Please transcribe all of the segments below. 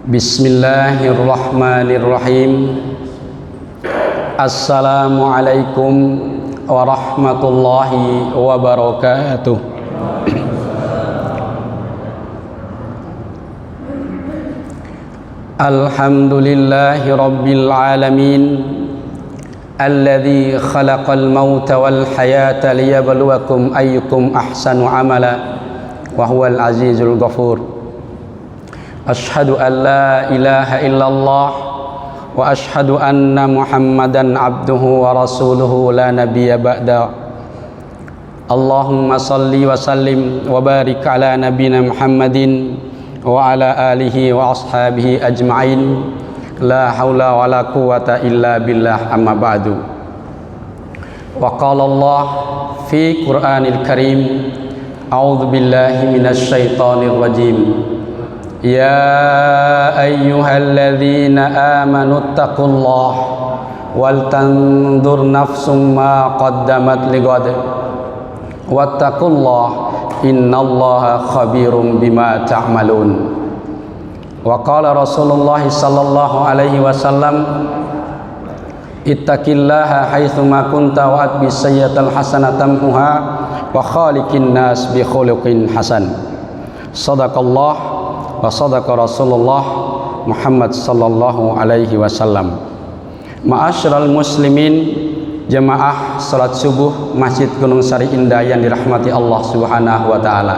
Bismillahirrahmanirrahim. Assalamualaikum warahmatullahi wabarakatuh. Alhamdulillahi rabbil alamin, alladzi khalaqal mauta wal hayata liyabluwakum ayyukum ahsanu amala wa huwal azizul ghafur. Ashhadu an la ilaha illallah wa ashhadu anna Muhammadan abduhu wa rasuluhu la nabiyya ba'da. Allahumma salli wa sallim wa barik ala nabiyyina Muhammadin wa ala alihi wa ashabihi ajma'in. La haula wa la quwwata illa billah, amma ba'du. Wa qala Allah fi Qur'anil Karim, a'udzu billahi minasy syaithanir rajim. Ya ayyuhalladzina amanu taqullah wal tanzur nafsum ma qaddamat lighad wattaqullah innallaha khabirum bima ta'malun. Wa qala Rasulullah sallallahu alaihi wasallam, ittaqillaha haitsu ma kunta wa atbi sayyi'atal hasanata tamhuha wa khaliqin nas bi khuluqin hasan. Sadaqallah wa sadaqa Rasulullah Muhammad sallallahu alaihi wasallam. Ma'asyiral muslimin, jemaah salat subuh Masjid Gunung Sari Indah yang dirahmati Allah Subhanahu wa taala.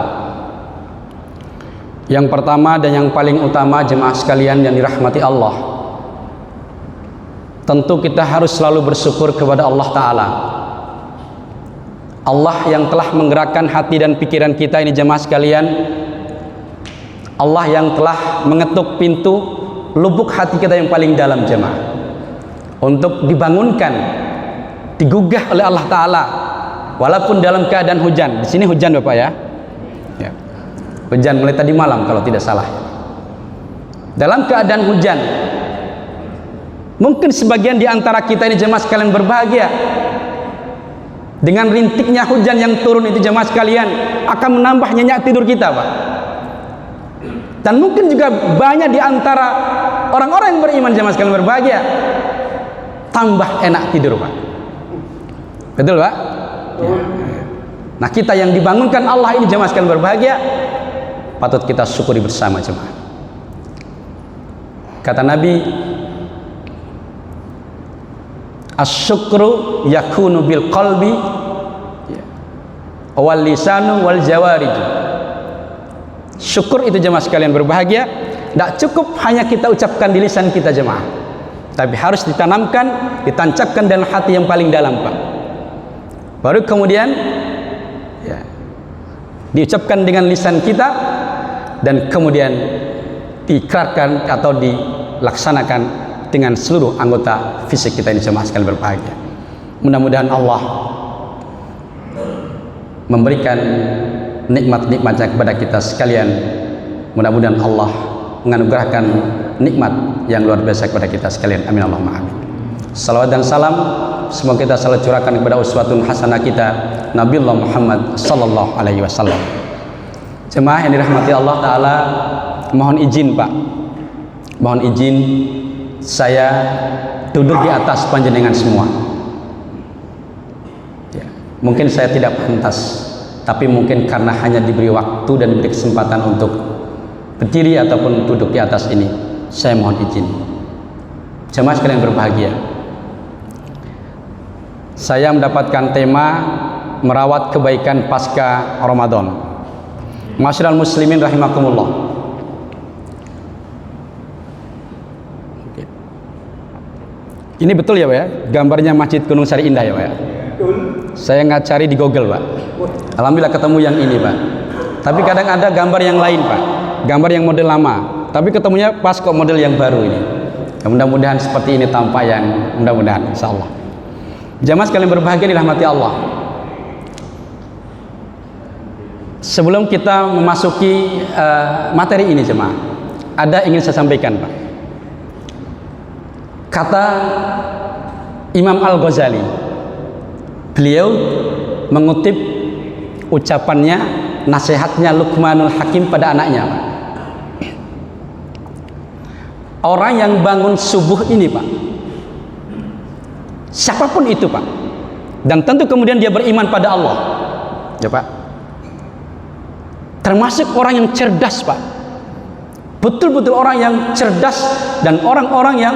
Yang pertama dan yang paling utama, jemaah sekalian yang dirahmati Allah, tentu kita harus selalu bersyukur kepada Allah taala. Allah yang telah menggerakkan hati dan pikiran kita ini, jemaah sekalian. Allah yang telah mengetuk pintu lubuk hati kita yang paling dalam, jemaah, untuk dibangunkan, digugah oleh Allah Ta'ala, walaupun dalam keadaan hujan. Di sini hujan, Bapak ya. Ya. Hujan mulai tadi malam kalau tidak salah. Dalam keadaan hujan, mungkin sebagian di antara kita ini, jemaah sekalian, berbahagia dengan rintiknya hujan yang turun itu, jemaah sekalian, akan menambah nyenyak tidur kita, Pak. Dan mungkin juga banyak di antara orang-orang yang beriman, jemaah sekalian, berbahagia, tambah enak tidur, Pak. Betul, Pak? Ya. Nah, kita yang dibangunkan Allah ini, jemaah sekalian, berbahagia, patut kita syukuri bersama, jemaah. Kata Nabi, asyukru yakunu bil qalbi wal lisanu wal jawarij. Syukur itu, jemaah sekalian, berbahagia tidak cukup hanya kita ucapkan di lisan kita, jemaah, tapi harus ditanamkan, ditancapkan dalam hati yang paling dalam, Pak. Baru kemudian ya, diucapkan dengan lisan kita, dan kemudian diikrarkan atau dilaksanakan dengan seluruh anggota fisik kita ini, jemaah sekalian, berbahagia. Mudah-mudahan Allah memberikan nikmat-nikmatnya kepada kita sekalian. Mudah-mudahan Allah menganugerahkan nikmat yang luar biasa kepada kita sekalian. Amin Allahumma amin. Salawat dan salam semoga kita selalu curahkan kepada uswatun hasanah kita, Nabiullah Muhammad sallallahu alaihi wasallam. Jemaah yang dirahmati Allah taala, mohon izin, Pak, mohon izin saya duduk di atas panjenengan semua. Ya, mungkin saya tidak pantas, tapi mungkin karena hanya diberi waktu dan diberi kesempatan untuk berdiri ataupun duduk di atas ini, saya mohon izin. Jemaah sekalian berbahagia, saya mendapatkan tema merawat kebaikan pasca Ramadan. Ma'asyiral muslimin rahimakumullah. Ini betul ya, Pak ya? Gambarnya Masjid Gunung Sari Indah ya, Pak ya? Saya nggak cari di Google, Pak. Alhamdulillah ketemu yang ini, Pak. Tapi kadang ada gambar yang lain, Pak, gambar yang model lama, tapi ketemunya pas kok model yang baru ini. Ya, mudah-mudahan seperti ini tampak yang mudah-mudahan, insyaallah. Jamaah sekalian berbahagia dirahmati Allah. Sebelum kita memasuki materi ini, jemaah, ada ingin saya sampaikan, Pak. Kata Imam Al-Ghazali, beliau mengutip ucapannya, nasihatnya Luqmanul Hakim pada anaknya. orang yang bangun subuh ini Pak, siapapun itu Pak, dan tentu kemudian dia beriman pada Allah ya Pak, termasuk orang yang cerdas Pak, betul-betul orang yang cerdas dan orang-orang yang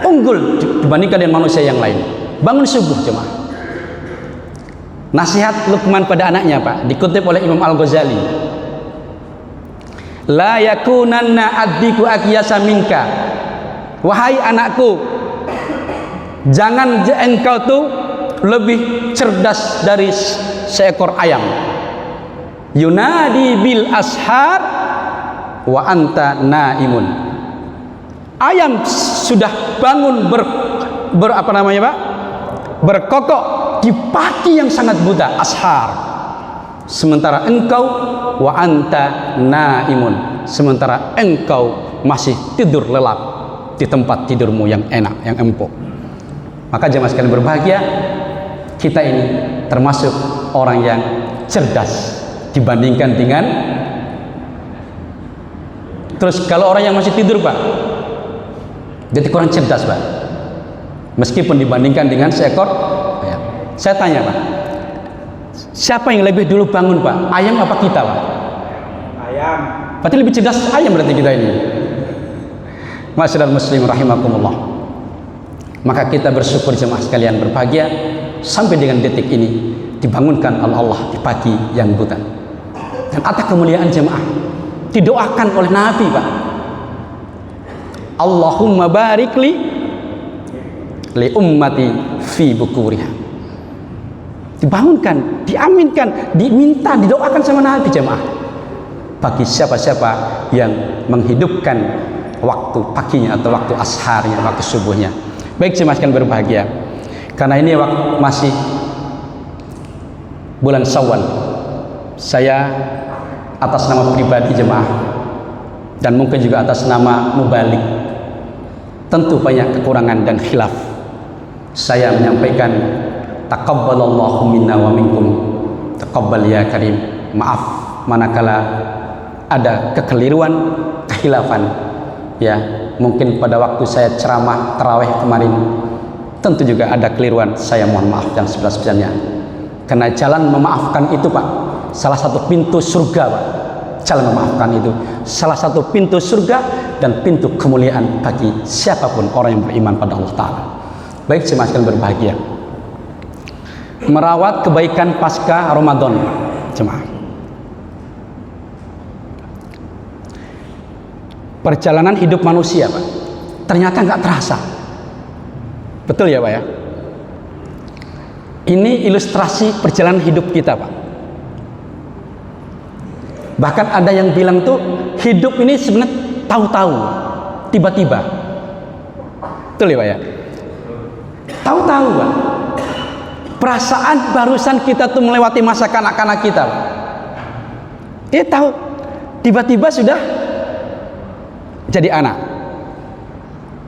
unggul dibandingkan dengan manusia yang lain. Bangun subuh jemaah. Nasihat Luqman pada anaknya Pak, dikutip oleh Imam Al-Ghazali, la yakunanna addiku akyasa minka, wahai anakku, jangan engkau tuh lebih cerdas dari seekor ayam, yunadi bil ashar wa anta naimun. Ayam sudah bangun berkokok di pagi yang sangat buta, ashar, sementara engkau wa anta naimun, sementara engkau masih tidur lelap di tempat tidurmu yang enak, yang empuk. Maka jemaah sekalian berbahagia, kita ini termasuk orang yang cerdas dibandingkan dengan, terus kalau orang yang masih tidur Pak, jadi kurang cerdas Pak, meskipun dibandingkan dengan seekor ayam. Saya tanya Pak, siapa yang lebih dulu bangun Pak, ayam apa kita Pak? Ayam. Berarti lebih cerdas ayam berarti kita ini. Masyaallah muslim rahimakumullah. Maka kita bersyukur jemaah sekalian berbahagia, sampai dengan detik ini dibangunkan oleh Allah di pagi yang buta. Dan atas kemuliaan jemaah didoakan oleh Nabi Pak, Allahumma barik li ummati fi bukuriha. Dibangunkan, diaminkan, diminta, didoakan sama Nabi jemaah, bagi siapa-siapa yang menghidupkan waktu paginya atau waktu asharnya, waktu subuhnya. Baik jemaah sekalian berbahagia, karena ini masih bulan Syawal, saya atas nama pribadi jemaah dan mungkin juga atas nama mubalik, tentu banyak kekurangan dan khilaf, saya menyampaikan taqabbalallahu minna wa minkum, taqabbal ya karim. Maaf manakala ada kekeliruan, kekhilafan ya, mungkin pada waktu saya ceramah tarawih kemarin tentu juga ada keliruan, saya mohon maaf yang sebesar-besarnya, karena jalan memaafkan itu Pak, salah satu pintu surga Pak. Jalan memaafkan itu salah satu pintu surga dan pintu kemuliaan bagi siapapun orang yang beriman pada Allah Ta'ala. Baik jemaah sekalian berbahagia, merawat kebaikan pasca Ramadan jemaah. Perjalanan hidup manusia Pak, ternyata nggak terasa. Betul ya Pak ya? Ini ilustrasi perjalanan hidup kita Pak. Bahkan ada yang bilang tuh hidup ini sebenarnya tahu-tahu, tiba-tiba. Betul ya Pak ya? Tahu-tahu Pak. Perasaan barusan kita tuh melewati masa kanak-kanak kita Pak. Tahu, tiba-tiba sudah jadi anak.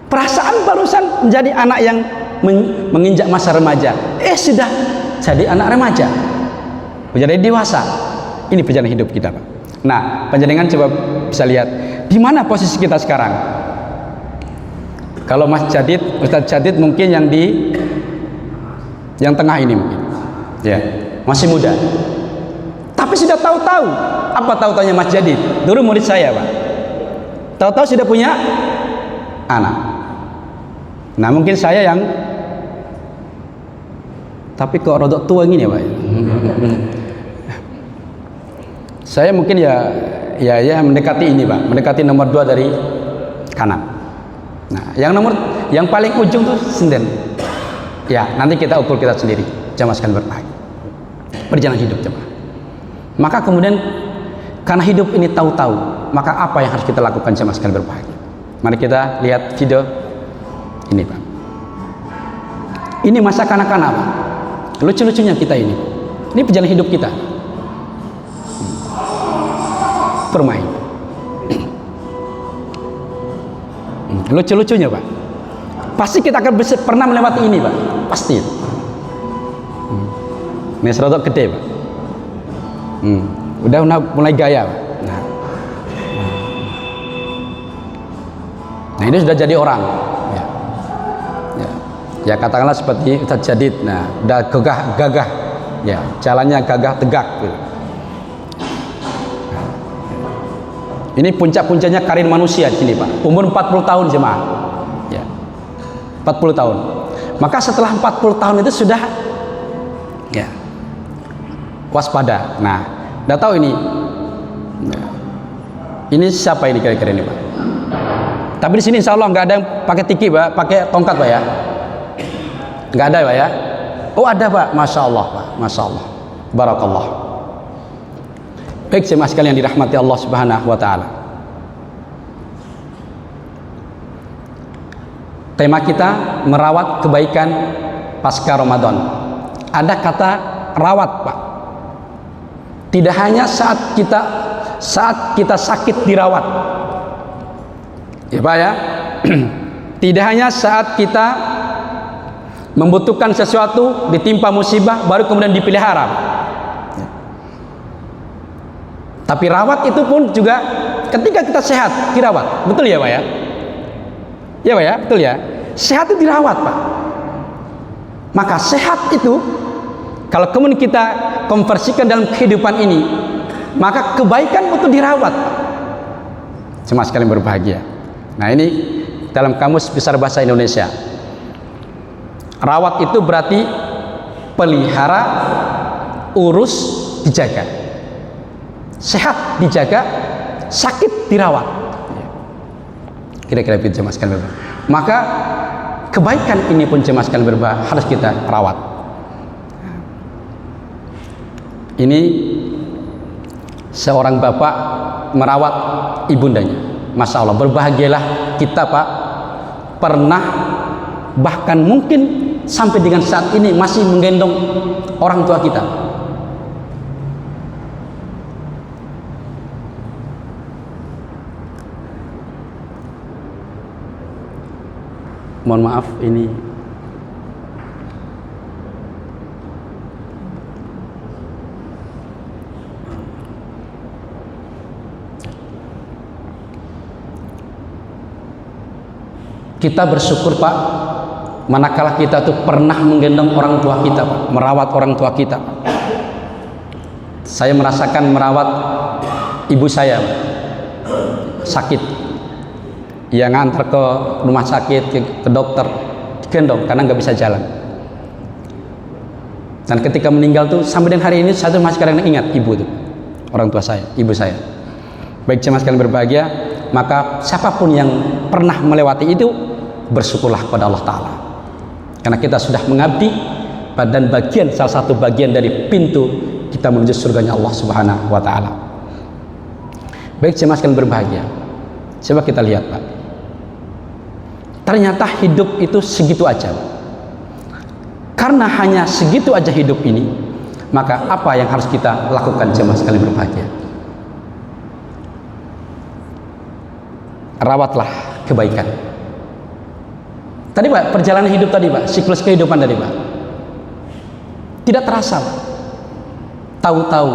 Perasaan barusan menjadi anak yang menginjak masa remaja, sudah jadi anak remaja, menjadi dewasa. Ini perjalanan hidup kita Pak. Nah, panjenengan coba bisa lihat di mana posisi kita sekarang. Kalau Ustadz Jadid mungkin yang tengah ini mungkin, ya masih muda, tapi sudah tahu-tahu. Apa tahu-tahunya Mas Jadid? Dulu murid saya Pak, tahu-tahu sudah punya anak. Nah mungkin saya yang, tapi kok rodok tua gini ya Pak. Saya mungkin ya mendekati ini Pak, mendekati nomor 2 dari kanan. Nah yang paling ujung tuh sinden. Ya nanti kita ukur kita sendiri. Jamaah sekalian berbahagia, perjalanan hidup jamaah. Maka kemudian karena hidup ini tahu-tahu, maka apa yang harus kita lakukan jamaah sekalian berbahagia? Mari kita lihat video ini Pak. Ini masa kanak-kanak Pak. Lucu-lucunya kita ini perjalanan hidup kita. Bermain. Lucu-lucunya Pak, pasti kita akan pernah melewati ini Pak, pasti. Ini serodok gede Pak. Udah mulai gaya Pak. Nah Nah, ini sudah jadi orang. Ya, ya, ya katakanlah seperti Ustaz Jadid. Nah, udah gagah, ya, jalannya gagah tegak. Gitu. Ini puncak-puncaknya karir manusia di sini, Pak. Umur 40 tahun jemaah. Ya. 40 tahun. Maka setelah 40 tahun itu sudah ya waspada. Nah, udah tahu ini. Nah, ini siapa ini kira-kira ini, Pak? Tapi di sini insya Allah nggak ada yang pakai tiki, Pak, pakai tongkat, Pak ya. Nggak ada, Pak ya. Oh ada, Pak. Masya Allah, Pak. Masya Allah. Barakallah. Baik jemaah sekalian dirahmati Allah Subhanahu wa taala. Tema kita merawat kebaikan pasca Ramadan. Ada kata rawat, Pak. Tidak hanya saat kita sakit dirawat. Ya, Pak ya. Tidak hanya saat kita membutuhkan sesuatu, ditimpa musibah baru kemudian dipelihara, Pak. Tapi rawat itu pun juga ketika kita sehat dirawat, betul ya Pak ya? Ya Pak ya, betul ya. Sehat itu dirawat Pak. Maka sehat itu kalau kemudian kita konversikan dalam kehidupan ini, maka kebaikan itu dirawat Pak. Cuma sekalian berbahagia. Nah ini dalam Kamus Besar Bahasa Indonesia, rawat itu berarti pelihara, urus, dijaga. Sehat dijaga, sakit dirawat. Kira-kira itu jemaah sekalian berbahagia. Maka kebaikan ini pun jemaah sekalian berbahagia harus kita rawat. Ini seorang bapak merawat ibundanya. Masya Allah, berbahagialah kita Pak, pernah bahkan mungkin sampai dengan saat ini masih menggendong orang tua kita. Mohon maaf ini kita bersyukur Pak, manakala kita tuh pernah menggendong orang tua kita Pak, merawat orang tua kita. Saya merasakan merawat ibu saya Pak, sakit, yang ngantar ke rumah sakit, ke dokter, digendong karena nggak bisa jalan. Dan ketika meninggal tuh sampai dengan hari ini saya tuh masih kadang ingat ibu tuh, orang tua saya, ibu saya. Baik jemaah sekalian berbahagia, maka siapapun yang pernah melewati itu bersyukurlah kepada Allah Ta'ala, karena kita sudah mengabdi dan bagian, salah satu bagian dari pintu kita menuju surganya Allah Subhanahu wa Ta'ala. Baik jemaah sekalian berbahagia, coba kita lihat Pak, ternyata hidup itu segitu aja. Karena hanya segitu aja hidup ini, maka apa yang harus kita lakukan jemaah sekalian berbahagia? Rawatlah kebaikan. Tadi Pak, perjalanan hidup tadi Pak, siklus kehidupan tadi Pak, tidak terasa Pak. Tahu-tahu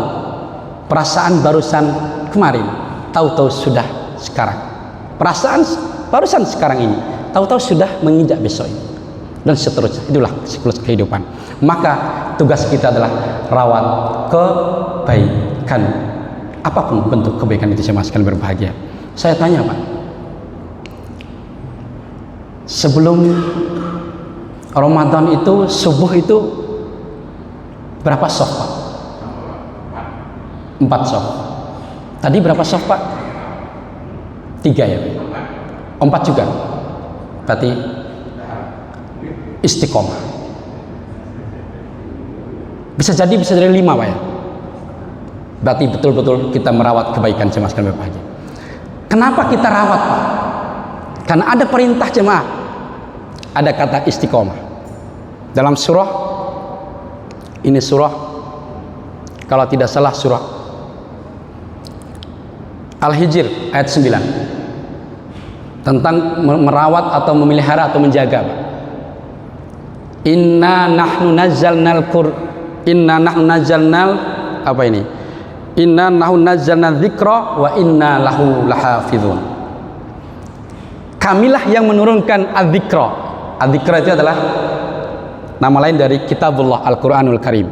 perasaan barusan kemarin, tahu-tahu sudah sekarang. Perasaan barusan sekarang ini, tahu-tahu sudah menginjak besok ini, dan seterusnya. Itulah siklus kehidupan. Maka tugas kita adalah rawat kebaikan, apapun bentuk kebaikan itu jemaah sekalian berbahagia. Saya tanya Pak, sebelum Ramadan itu subuh itu berapa soft Pak? 4 soft. Tadi berapa soft Pak? 3 ya? 4 juga. Berarti istiqomah. Bisa jadi 5 Pak ya. Berarti betul-betul kita merawat kebaikan jemaah sekalian berbahagia. Kenapa kita rawat Pak? Karena ada perintah jemaah, ada kata istiqomah dalam surah ini, surah kalau tidak salah surah Al-Hijr ayat 9, tentang merawat atau memelihara atau menjaga. Inna nahnu nazzalnal apa ini? Inna nahnu nazzalna dzikra wa inna lahu lahafizun. Kamilah yang menurunkan adzikra. Adzikra itu adalah nama lain dari kitabullah Al-Quranul Karim.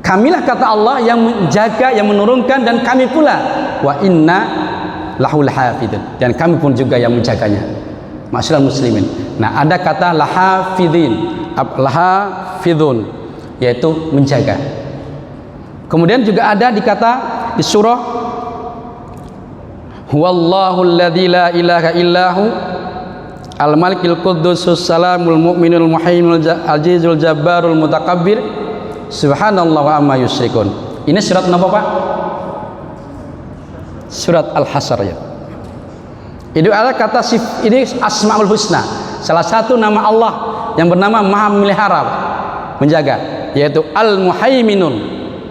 Kamilah kata Allah yang menjaga, yang menurunkan, dan kami pula wa inna lahul hafidun, dan kami pun juga yang menjaganya. Ma'asyiral muslimin. Nah, ada kata lahafidun, yaitu menjaga. Kemudian juga ada di surah huwallahu alladzi la ilaha illahu al-malikil quddusus salamul mu'minul muhaiminul azizul jabbarul mutakabbir subhanallah wa amma yusyrikun. Ini surat apa Pak? Surat Al-Hasyr ya. Itu ada kata ini Asmaul Husna, salah satu nama Allah yang bernama Maha Memelihara, menjaga, yaitu Al-Muhaiminun,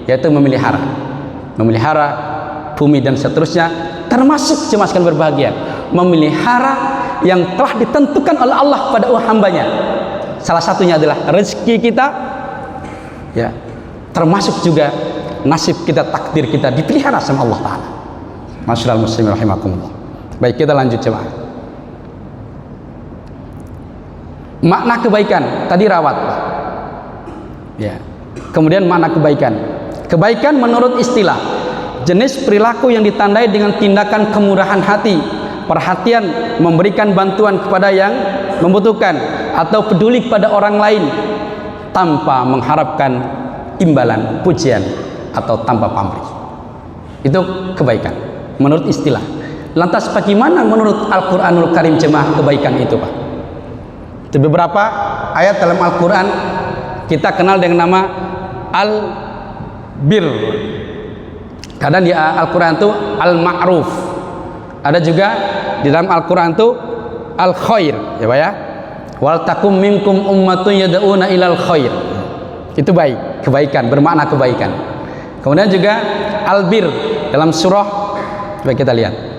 yaitu memelihara bumi dan seterusnya, termasuk cemaskan berbahagia, memelihara yang telah ditentukan oleh Allah pada hambanya. Salah satunya adalah rezeki kita, ya, termasuk juga nasib kita, takdir kita dipelihara sama Allah Ta'ala. Masyaallah muslimin rahimakumullah. Baik, kita lanjut jemaah. Makna kebaikan tadi rawat, ya. Kemudian makna kebaikan menurut istilah jenis perilaku yang ditandai dengan tindakan kemurahan hati, perhatian, memberikan bantuan kepada yang membutuhkan, atau peduli pada orang lain tanpa mengharapkan imbalan, pujian, atau tanpa pamrih. Itu kebaikan menurut istilah. Lantas bagaimana menurut Al-Quranul Karim jemaah kebaikan itu Pak? Di beberapa ayat dalam Al-Quran kita kenal dengan nama Al-Bir. Kadang di Al-Quran itu Al-Ma'ruf. Ada juga di dalam Al-Quran itu Al-Khair, ya Pak ya. Wal takum minkum ummatun yad'una ilal khair. Itu baik, kebaikan, bermakna kebaikan. Kemudian juga Al-Bir dalam surah, coba kita lihat.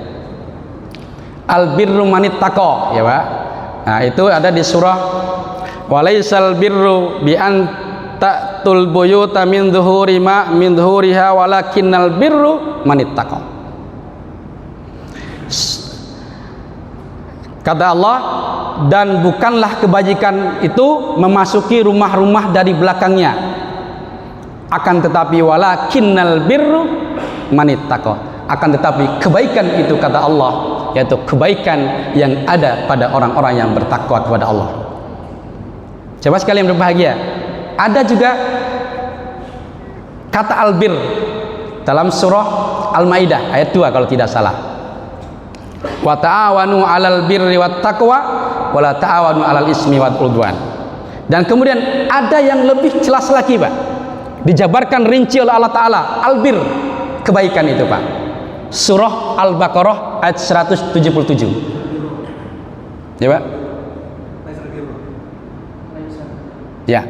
Al-birru manittaqa, ya Pak. Nah, itu ada di surah walaisal birru bi an ta'tul buyuta min dhuhuriha walakinnal birru manittaqa. Kata Allah, dan bukanlah kebajikan itu memasuki rumah-rumah dari belakangnya, akan tetapi walakinnal birru manittaqa, akan tetapi kebaikan itu kata Allah, yaitu kebaikan yang ada pada orang-orang yang bertakwa kepada Allah. Coba sekalian berbahagia. Ada juga kata albir dalam surah Al-Maidah ayat 2 kalau tidak salah. Wa ta'awanu 'alal birri wat taqwa wa la ta'awanu 'alal ismi wal 'udwan. Dan kemudian ada yang lebih jelas lagi Pak. Dijabarkan rinci oleh Allah Ta'ala, albir, kebaikan itu Pak. Surah Al-Baqarah ayat 177. Ya Pak? Ya.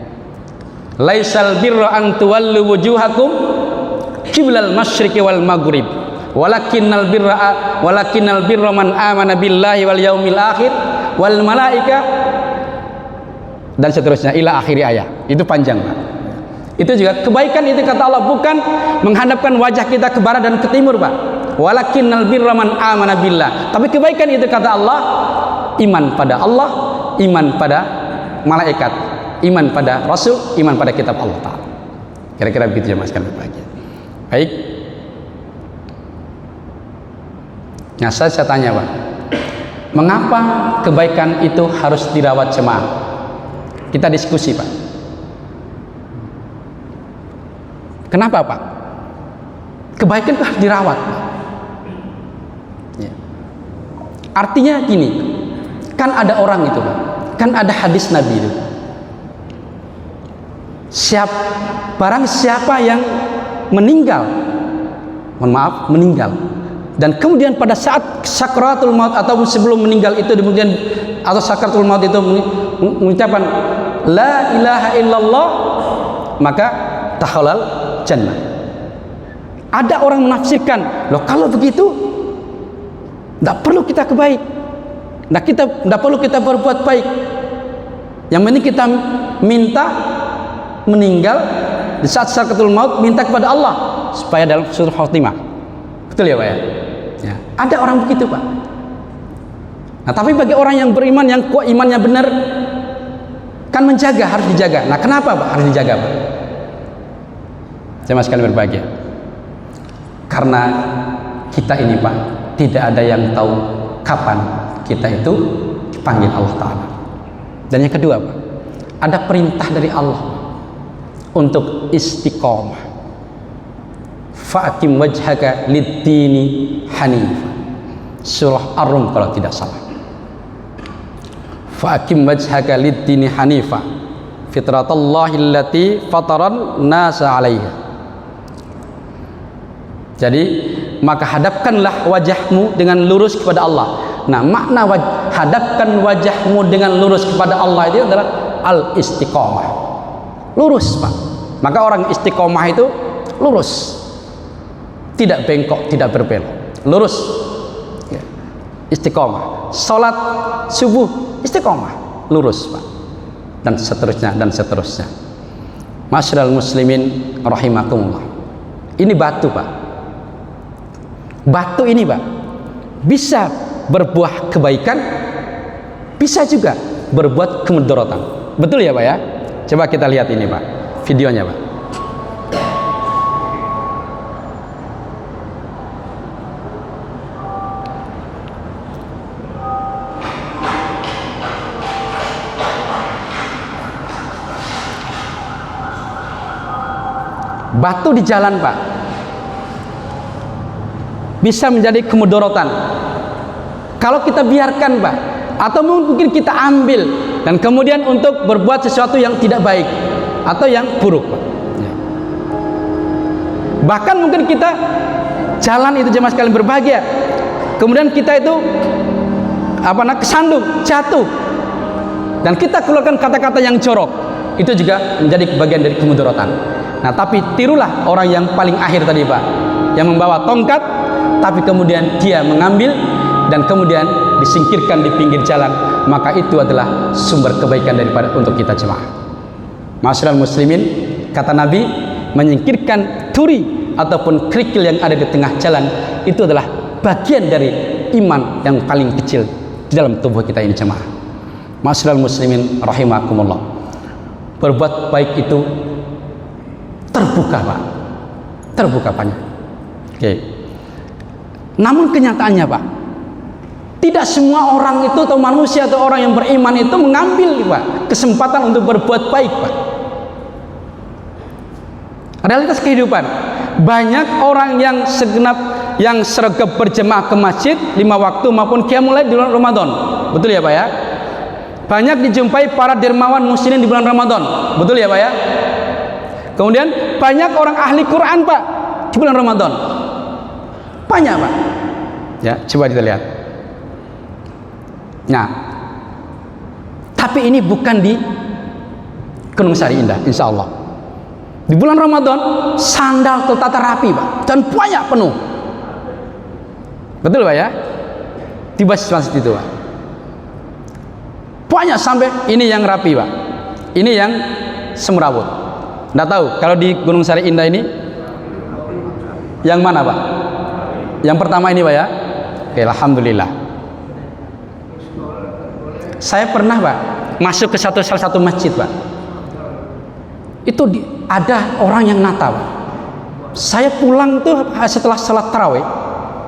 Laisal birra an tuwallu wujuhakum qiblal masyriqi wal maghrib walakinnal birra man amana billahi wal yaumil akhir wal malaika, dan seterusnya ila akhiri ayat. Itu panjang Pak. Itu juga kebaikan itu kata Allah, bukan menghadapkan wajah kita ke barat dan ke timur Pak. Walakinnal birra man amana billah. Tapi kebaikan itu kata Allah, iman pada Allah, iman pada malaikat, iman pada Rasul, iman pada kitab Allah Ta'ala. Kira-kira begitu ya Mas, kan berbahagia. Baik. Nah, saya tanya Pak, mengapa kebaikan itu harus dirawat jemaah? Kita diskusi Pak. Kenapa Pak? Kebaikan itu harus dirawat Pak. Ya. Artinya gini, kan ada orang itu Pak, kan ada hadis Nabi itu. Barang siapa yang meninggal, mohon maaf, meninggal, dan kemudian pada saat sakratul maut atau sebelum meninggal itu, kemudian atau sakratul maut itu mengucapkan la ilaha illallah, maka dakhalal jannah. Ada orang menafsirkan, loh kalau begitu tidak perlu kita kebaik, tidak perlu kita berbuat baik, yang penting kita minta meninggal di saat sakratul maut, minta kepada Allah supaya dalam husnul khotimah. Betul ya Pak ya? Ya. Ada orang begitu Pak. Nah, tapi bagi orang yang beriman, yang kuat imannya benar, kan menjaga, harus dijaga. Nah, kenapa Pak harus dijaga Pak? Jemaah sekalian berbahagia. Karena kita ini Pak, tidak ada yang tahu kapan kita itu dipanggil Allah Ta'ala. Dan yang kedua Pak, ada perintah dari Allah untuk istiqomah. Fa'akim wajhaka lid-dini hanifah. Surah Ar-Rum kalau tidak salah. Fa'akim wajhaka lid-dini hanifah. Fitratallahi allati fataran nasa 'alaiha. Jadi maka hadapkanlah wajahmu dengan lurus kepada Allah. Nah, makna hadapkan wajahmu dengan lurus kepada Allah itu adalah al-istiqomah. Lurus Pak. Maka orang istiqomah itu lurus, tidak bengkok, tidak berbelok, lurus ya. Istiqomah. Salat subuh istiqomah, lurus Pak. Dan seterusnya dan seterusnya. Masyarul muslimin rahimakumullah. Ini batu Pak. Batu ini Pak bisa berbuah kebaikan, bisa juga berbuat kemudaratan. Betul ya Pak ya? Coba kita lihat ini Pak, videonya Pak. Batu di jalan Pak bisa menjadi kemudaratan kalau kita biarkan Pak, atau mungkin kita ambil dan kemudian untuk berbuat sesuatu yang tidak baik atau yang buruk Pak. Bahkan mungkin kita jalan itu jemaah sekalian berbahagia, kemudian kita itu kesandung, jatuh, dan kita keluarkan kata-kata yang jorok, itu juga menjadi bagian dari kemudaratan. Nah, tapi tirulah orang yang paling akhir tadi Pak, yang membawa tongkat, tapi kemudian dia mengambil dan kemudian disingkirkan di pinggir jalan, maka itu adalah sumber kebaikan daripada untuk kita jemaah. Masyarul muslimin, kata Nabi, menyingkirkan duri ataupun kerikil yang ada di tengah jalan itu adalah bagian dari iman yang paling kecil di dalam tubuh kita ini jemaah. Masyarul muslimin rahimakumullah. Berbuat baik itu terbuka Pak, terbuka Pak. Oke. Namun kenyataannya Pak, tidak semua orang itu atau manusia atau orang yang beriman itu mengambil Pak kesempatan untuk berbuat baik Pak. Realitas kehidupan, banyak orang yang sergap berjemaah ke masjid 5 waktu maupun qiyamul lail di bulan Ramadan. Betul ya Pak ya? Banyak dijumpai para dermawan muslimin di bulan Ramadan. Betul ya Pak ya? Kemudian banyak orang ahli Quran Pak di bulan Ramadan. Banyak Pak. Ya, coba kita lihat. Nah, tapi ini bukan di Gunung Sari Indah, insya Allah. Di bulan Ramadan sandal tertata rapi Pak, dan banyak penuh. Betul Pak ya? Di masjid itu Pak. Banyak sampai ini yang rapi Pak, ini yang semrawut. Nggak tahu kalau di Gunung Sari Indah ini yang mana Pak? Yang pertama ini Pak ya? Oke, alhamdulillah. Saya pernah Pak masuk ke salah satu masjid Pak. Itu ada orang yang nata Pak. Saya pulang tuh setelah salat tarawih,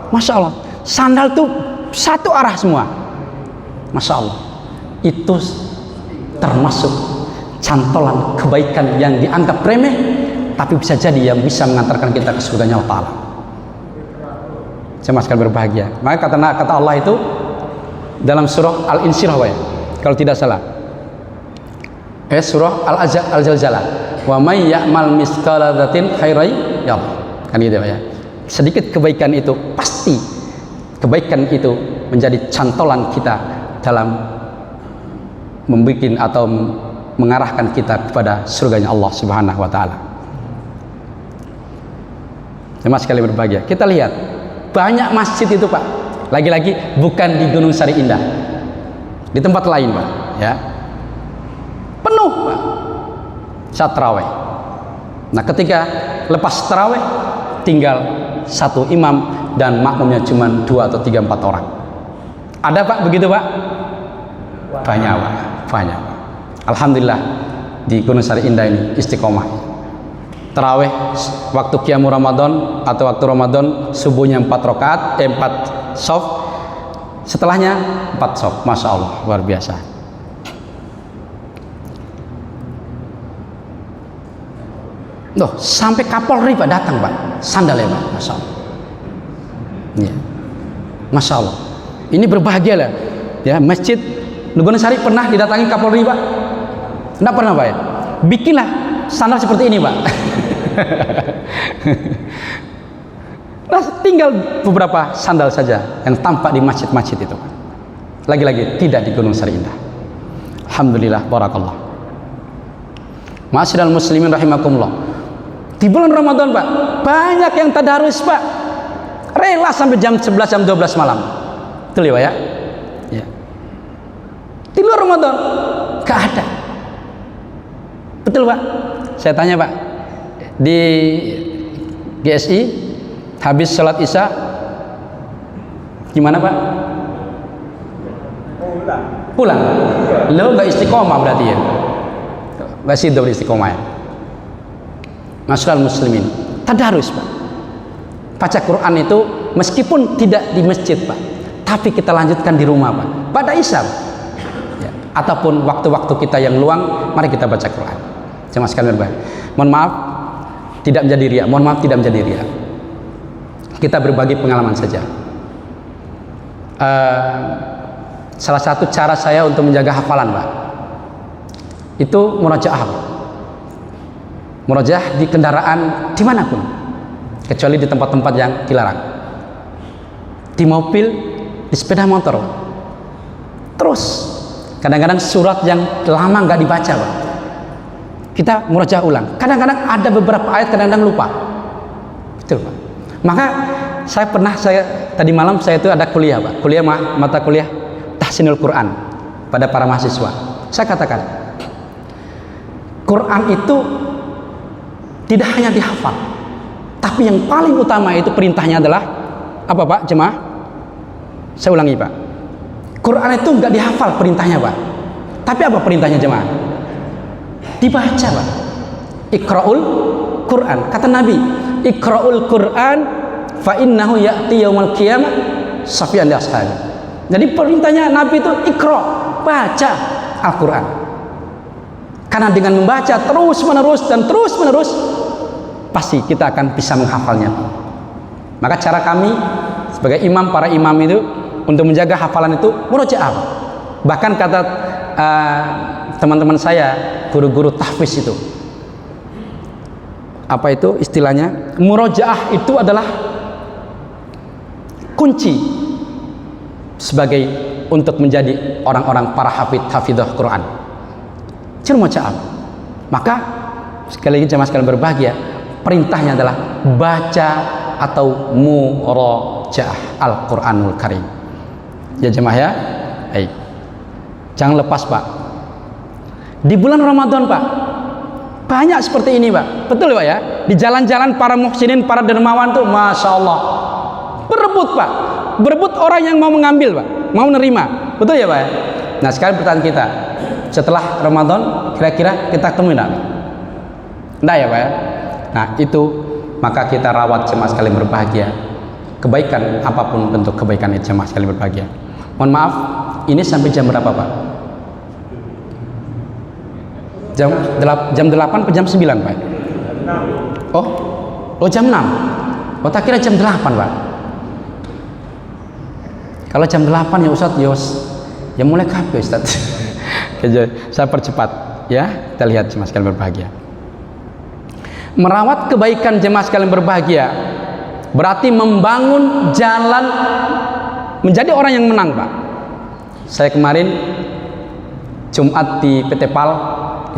masya Allah, sandal tuh satu arah semua, masya Allah. Itu termasuk cantolan kebaikan yang dianggap remeh, tapi bisa jadi yang bisa mengantarkan kita ke surganya Allah Ta'ala. Saya sekali berbahagia. Maka kata Allah itu dalam surah Al-Insyirah ya, kalau tidak salah, surah Al-Zalzalah, wa may ya'mal mithqala dzarratin khairan yarah, kan gitu ya. Sedikit kebaikan itu pasti kebaikan itu menjadi cantolan kita dalam membuat atau mengarahkan kita kepada surganya Allah Subhanahu wa taala. Jemaah sekali berbahagia, kita lihat banyak masjid itu Pak, lagi-lagi bukan di Gunung Sari Indah, di tempat lain Pak ya, penuh Pak saat tarawih. Nah, ketika lepas tarawih tinggal satu imam dan makmumnya cuma 2 atau 3, 4 orang. Ada Pak begitu Pak? Banyak Pak, banyak Pak. Alhamdulillah di Gunung Sari Indah ini istiqomah. Tarawih waktu qiyamul Ramadan atau waktu Ramadan subuhnya 4 rakaat, 4 shaf, setelahnya 4 shaf. Masya Allah, luar biasa. Loh, sampai Kapolri Pak datang Pak, sandalnya Pak, Masya Allah. Ya. Masya Allah. Ini berbahagia lah. Ya, masjid Gunung Sari pernah didatangi Kapolri Pak? Tidak pernah Pak ya? Bikinlah sandal seperti ini Pak. Nah, tinggal beberapa sandal saja yang tampak di masjid-masjid itu Pak. Lagi-lagi tidak di Gunung Sari Indah. Alhamdulillah, barakallah. Ma'asyiral muslimin rahimakumullah. Di bulan Ramadan Pak, banyak yang tadarus Pak, rela sampai jam 11, jam 12 malam. Betul ya Pak ya? Ya. Di luar Ramadan gak ada. Betul Pak? Saya tanya Pak, di GSI habis sholat isya gimana Pak? Pulang. Lo gak istiqomah berarti ya? Gak sido istiqomah ya? Masyaallah muslimin, tadarus Pak. Baca Quran itu meskipun tidak di masjid Pak, tapi kita lanjutkan di rumah Pak, pada isya ya. Ataupun waktu-waktu kita yang luang, mari kita baca Quran. Jemaah sekalian berbahagia. Mohon maaf tidak menjadi riya, mohon maaf tidak menjadi riya. Kita berbagi pengalaman saja. Salah satu cara saya untuk menjaga hafalan Pak, itu murojaah. Murojaah di kendaraan dimanapun, kecuali di tempat-tempat yang dilarang. Di mobil, di sepeda motor. Terus kadang-kadang surat yang lama nggak dibaca Pak, kita murojaah ulang. Kadang-kadang ada beberapa ayat, kadang-kadang lupa. Betul Pak. Maka saya tadi malam saya itu ada kuliah Pak, mata kuliah tahsinul Quran pada para mahasiswa. Saya katakan, Quran itu tidak hanya dihafal, tapi yang paling utama itu perintahnya adalah apa Pak jemaah? Saya ulangi Pak, Quran itu nggak dihafal perintahnya Pak, tapi apa perintahnya jemaah? Dibaca Pak. Iqra'ul Quran, kata Nabi, Iqra'ul Quran fa innahu ya'ti yaumal qiyamah syafi'an li ashabi. Jadi perintahnya Nabi itu Iqra, baca Al-Quran. Karena dengan membaca terus menerus, pasti kita akan bisa menghafalnya. Maka cara kami sebagai imam, para imam itu untuk menjaga hafalan itu murojaah. Bahkan kata teman-teman saya, guru-guru tahfiz itu, apa itu istilahnya, murojaah itu adalah kunci sebagai untuk menjadi orang-orang para hafidh Quran. Murojaah. Maka sekali lagi jemaah sekalian berbahagia, perintahnya adalah baca atau murojaah Al-Quranul Karim. Ya jemaah ya, baik. Jangan lepas Pak. Di bulan Ramadan Pak, banyak seperti ini Pak. Betul Pak ya? Di jalan-jalan para muhsinin, para dermawan tuh, Masya Allah, berebut Pak. Berebut orang yang mau mengambil Pak, mau menerima. Betul ya Pak ya? Nah sekarang pertanyaan kita, setelah Ramadan kira-kira kita ketemu enggak? Enggak ya Pak ya? Nah itu, maka kita rawat jemaah sekalian berbahagia. Kebaikan, apapun bentuk kebaikan itu jemaah sekalian berbahagia. Mohon maaf, ini sampai jam berapa Pak? Jam 8 atau jam 9 Pak? Oh jam 6. Oh tak kira jam 8 Pak. Kalau jam 8 ya Ustadz, ya mulai kapan Ustadz? Saya percepat ya, kita lihat jemaah sekalian berbahagia. Merawat kebaikan jemaah sekalian berbahagia berarti membangun jalan menjadi orang yang menang Pak. Saya kemarin Jumat di PT PAL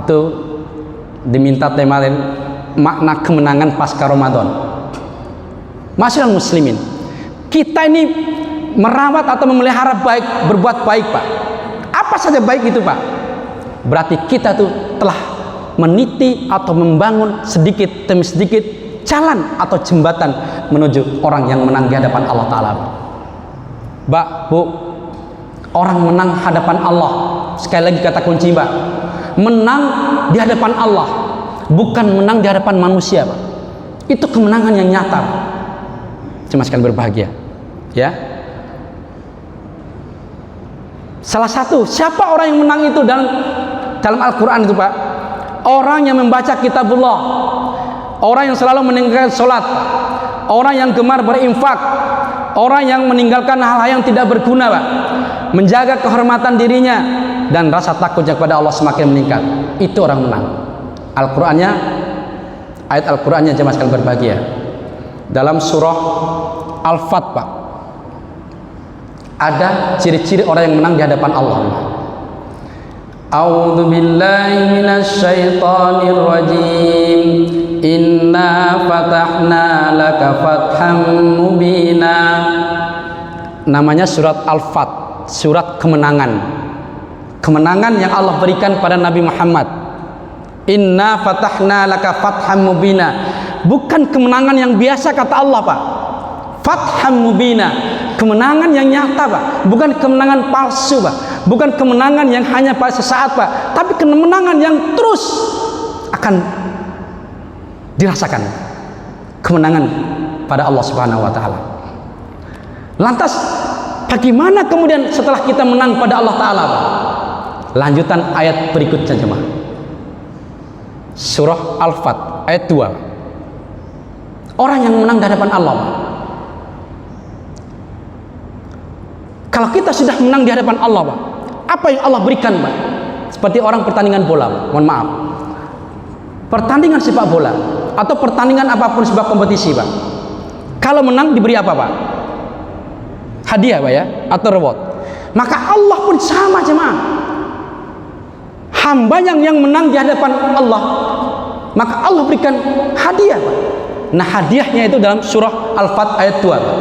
itu diminta tema makna kemenangan pasca Ramadan. Masyaallah muslimin, kita ini merawat atau memelihara baik, berbuat baik Pak. Apa saja baik itu Pak, berarti kita tuh telah meniti atau membangun sedikit demi sedikit jalan atau jembatan menuju orang yang menang di hadapan Allah Ta'ala. Mbak, Bu, Orang menang hadapan Allah. Sekali lagi kata kunci, Pak. Menang di hadapan Allah, bukan menang di hadapan manusia, Pak. Itu kemenangan yang nyata, Pak. Cuma sekali berbahagia. Ya. Salah satu, siapa orang yang menang itu dalam Al-Quran itu, Pak? Orang yang membaca kitabullah, orang yang selalu meninggalkan sholat, orang yang gemar berinfak, orang yang meninggalkan hal-hal yang tidak berguna, Pak, menjaga kehormatan dirinya dan rasa takutnya kepada Allah semakin meningkat. Itu orang menang. Al-Qur'annya, ayat Al-Qur'annya jemaah sekalian berbahagia, dalam surah Al-Fat, Pak, ada ciri-ciri orang yang menang di hadapan Allah. A'udzu billahi minasy syaithanir rajim. Inna fatahna laka fatham mubina. Namanya surat Al-Fat, surat kemenangan. Kemenangan yang Allah berikan pada Nabi Muhammad. Inna fatahna laka fatham mubina. Bukan kemenangan yang biasa kata Allah, Pak. Fatham mubina, kemenangan yang nyata, Pak. Bukan kemenangan palsu, Pak. Bukan kemenangan yang hanya pada sesaat, Pak. Tapi kemenangan yang terus akan dirasakan. Kemenangan pada Allah Subhanahu wa taala. Lantas bagaimana kemudian setelah kita menang pada Allah taala, Pak? Lanjutan ayat berikutnya, jemaah. Surah Al-Fat ayat 2. Orang yang menang di hadapan Allah, Pak. Kalau kita sudah menang di hadapan Allah, Pak, apa yang Allah berikan, Pak? Seperti orang pertandingan bola, Pak. Mohon maaf, pertandingan sepak bola atau pertandingan apapun sebuah kompetisi, Pak, kalau menang diberi apa, Pak? Hadiah, Pak, ya, atau reward. Maka Allah pun sama, jemaah. Hamba yang menang di hadapan Allah, maka Allah berikan hadiah, Pak. Nah, hadiahnya itu dalam surah Al-Fat ayat 2, Pak.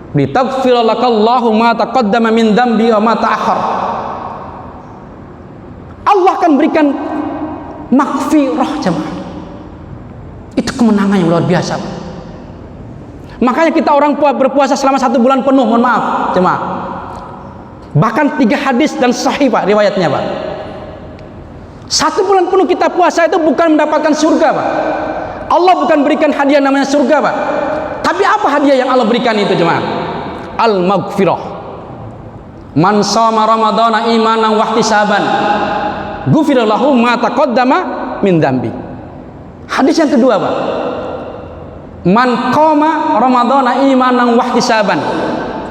Litaghfira lakallahu ma taqaddama min dzambi wa ma ta'akhkhar. Allah akan berikan maghfirah, jemaah. Itu kemenangan yang luar biasa, Pak. Makanya kita orang berpuasa selama 1 bulan penuh, mohon maaf, jemaah. Bahkan 3 hadis dan sahih, Pak, riwayatnya, Pak. 1 bulan penuh kita puasa itu bukan mendapatkan surga, Pak. Allah bukan berikan hadiah namanya surga, Pak. Tapi apa hadiah yang Allah berikan itu, jemaah? Al-maghfirah. Man shoma ramadhana imanan wa ihtisaban, ghufira lahu ma taqaddama min dzambi. Hadis yang kedua, Pak. Man qama ramadhana imanan wa ihtisaban,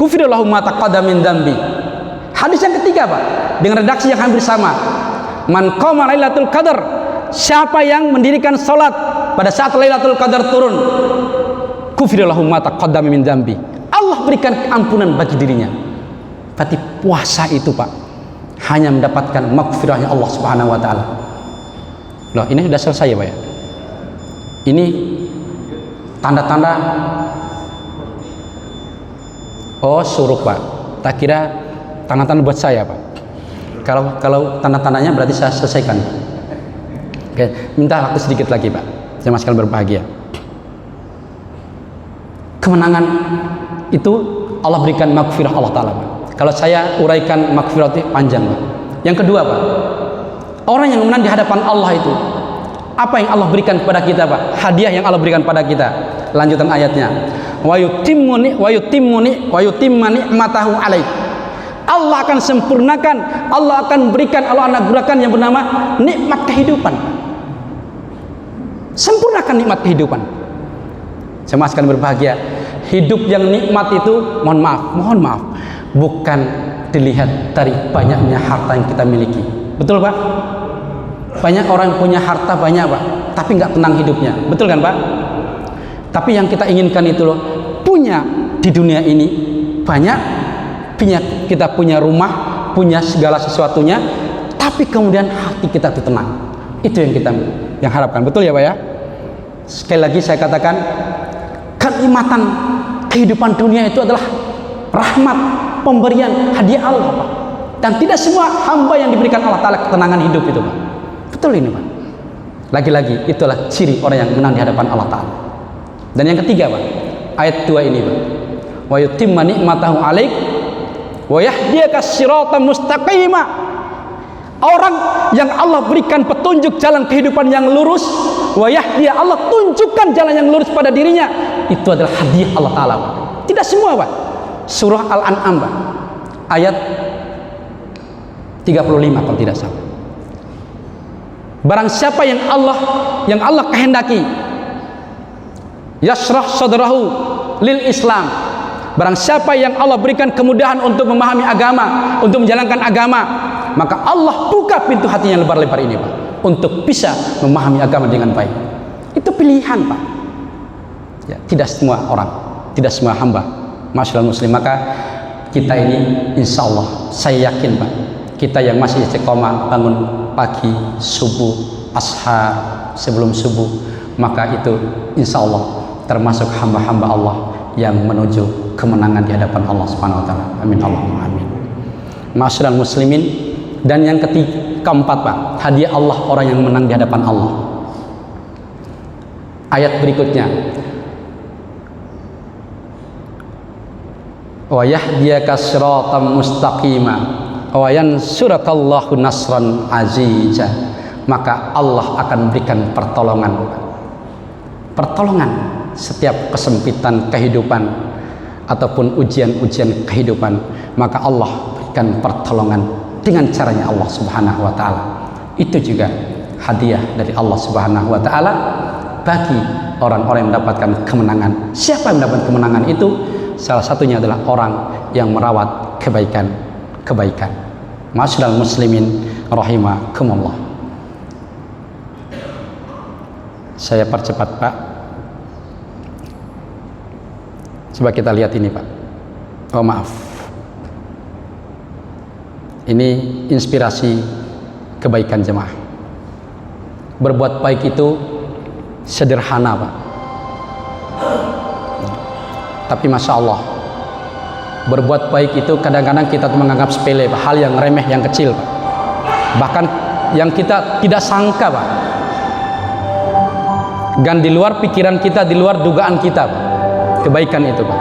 ghufira lahu ma taqaddama min dzambi. Hadis yang ketiga, Pak, dengan redaksi yang hampir sama. Man qama lailatul qadar, siapa yang mendirikan salat pada saat Lailatul Qadar turun, ghufira lahu ma taqaddama min dzambi. Allah berikan ampunan bagi dirinya. Berarti puasa itu, Pak, hanya mendapatkan maghfirahnya Allah Subhanahu wa taala. Loh, ini sudah selesai, ya, Pak, ya? Ini tanda-tanda. Oh, suruh, Pak. Tak kira tanda-tanda buat saya, Pak. Kalau tanda-tandanya berarti saya selesaikan. Oke, minta waktu sedikit lagi, Pak. Saya masih akan berbahagia. Kemenangan itu Allah berikan maghfirah Allah taala, Pak. Kalau saya uraikan maghfirah itu panjang, Pak. Yang kedua, Pak, orang yang menang di hadapan Allah itu, apa yang Allah berikan kepada kita, Pak? Hadiah yang Allah berikan pada kita. Lanjutan ayatnya, wa yutimmu ni'matahu alaik. Allah akan sempurnakan, Allah akan berikan, Allah anugerahkan yang bernama nikmat kehidupan. Sempurnakan nikmat kehidupan. Saya sekalian berbahagia. Hidup yang nikmat itu, mohon maaf, bukan dilihat dari banyaknya harta yang kita miliki. Betul, Pak? Banyak orang yang punya harta banyak, Pak, tapi nggak tenang hidupnya. Betul kan, Pak? Tapi yang kita inginkan itu loh, punya di dunia ini banyak, kita punya rumah, punya segala sesuatunya, tapi kemudian hati kita itu tenang. Itu yang kita harapkan. Betul ya, Pak, ya? Sekali lagi saya katakan, kenikmatan kehidupan dunia itu adalah rahmat, pemberian, hadiah Allah, Pak. Dan tidak semua hamba yang diberikan Allah Ta'ala ketenangan hidup itu, Pak. Betul ini, Pak. Lagi-lagi itulah ciri orang yang menang di hadapan Allah Ta'ala. Dan yang ketiga, Pak, ayat 2 ini, Pak. Wa yutimma ni'matahu alaik wa yahdiyaka siratan mustaqima. Orang yang Allah berikan petunjuk jalan kehidupan yang lurus, wa yahdiya, Allah tunjukkan jalan yang lurus pada dirinya, itu adalah hadiah Allah Ta'ala. Tidak semua, Pak. Surah Al-An'am, Pak, ayat 35 kalau tidak salah. Barang siapa yang Allah kehendaki, yashrah sadrahu lil Islam, barang siapa yang Allah berikan kemudahan untuk memahami agama, untuk menjalankan agama, maka Allah buka pintu hatinya lebar-lebar ini, Pak, untuk bisa memahami agama dengan baik. Itu pilihan, Pak. Ya, tidak semua orang, tidak semua hamba, masyaallah muslim. Maka kita ini insya Allah, saya yakin, Pak, kita yang masih istiqomah bangun pagi, subuh, ashar, sebelum subuh, maka itu insya Allah termasuk hamba-hamba Allah yang menuju kemenangan di hadapan Allah Subhanahu wa taala. Amin Allahumma amin. Masyaallah muslimin. Dan yang keempat, Pak, hadiah Allah orang yang menang di hadapan Allah. Ayat berikutnya, wa yahdiyaka siratan mustaqima wa yansurakallahu nasran aziza. Maka Allah akan berikan pertolongan setiap kesempitan kehidupan ataupun ujian-ujian kehidupan, maka Allah berikan pertolongan dengan caranya Allah Subhanahu wa taala. Itu juga hadiah dari Allah Subhanahu wa taala bagi orang-orang yang mendapatkan kemenangan. Siapa yang mendapat kemenangan itu? Salah satunya adalah orang yang merawat kebaikan. Masyaallah muslimin rahimakumullah. Saya percepat, Pak. Coba kita lihat ini, Pak. Oh maaf, ini inspirasi kebaikan jemaah. Berbuat baik itu sederhana, Pak, tapi masya Allah, berbuat baik itu kadang-kadang kita menganggap sepele, Pak. Hal yang remeh, yang kecil, Pak. Bahkan yang kita tidak sangka, Pak, dan di luar pikiran kita, di luar dugaan kita, Pak, kebaikan itu, Pak.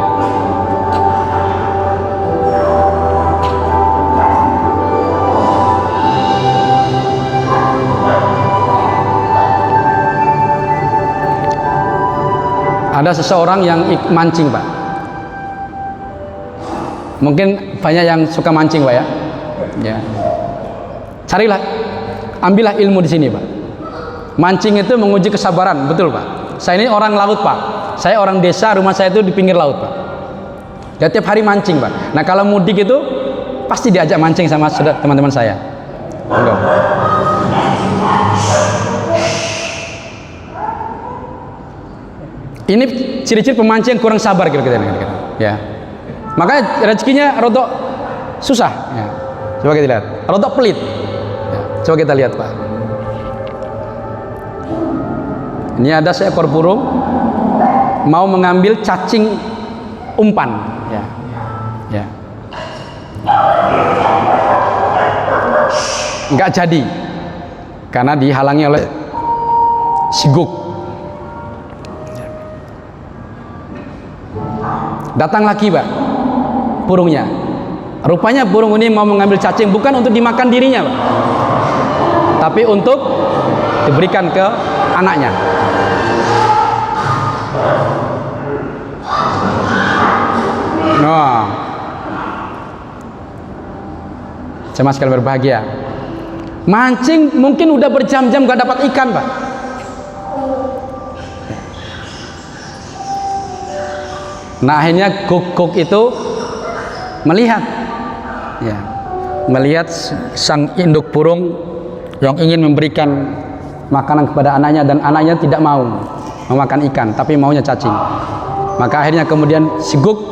Ada seseorang yang mancing, Pak. Mungkin banyak yang suka mancing, Pak, ya. Ya. Carilah, ambillah ilmu di sini, Pak. Mancing itu menguji kesabaran, betul, Pak. Saya ini orang laut, Pak. Saya orang desa, rumah saya itu di pinggir laut, Pak. Dia tiap hari mancing, Pak. Nah, kalau mudik itu pasti diajak mancing sama teman-teman saya. Enggak. Ini ciri-ciri pemancing yang kurang sabar kira-kira. Ya. Makanya rezekinya rodok susah. Ya. Coba kita lihat. Rodok pelit. Ya. Coba kita lihat, Pak. Ini ada seekor burung mau mengambil cacing umpan. Ya. Ya. Enggak jadi karena dihalangi oleh si guk. Datang lagi, Pak, burungnya. Rupanya burung ini mau mengambil cacing bukan untuk dimakan dirinya, Pak, tapi untuk diberikan ke anaknya. Nah, jemaah sekalian berbahagia, mancing mungkin udah berjam-jam gak dapat ikan, Pak. Nah, akhirnya guk-guk itu melihat, ya, melihat sang induk burung yang ingin memberikan makanan kepada anaknya, dan anaknya tidak mau memakan ikan, tapi maunya cacing. Maka akhirnya kemudian si guk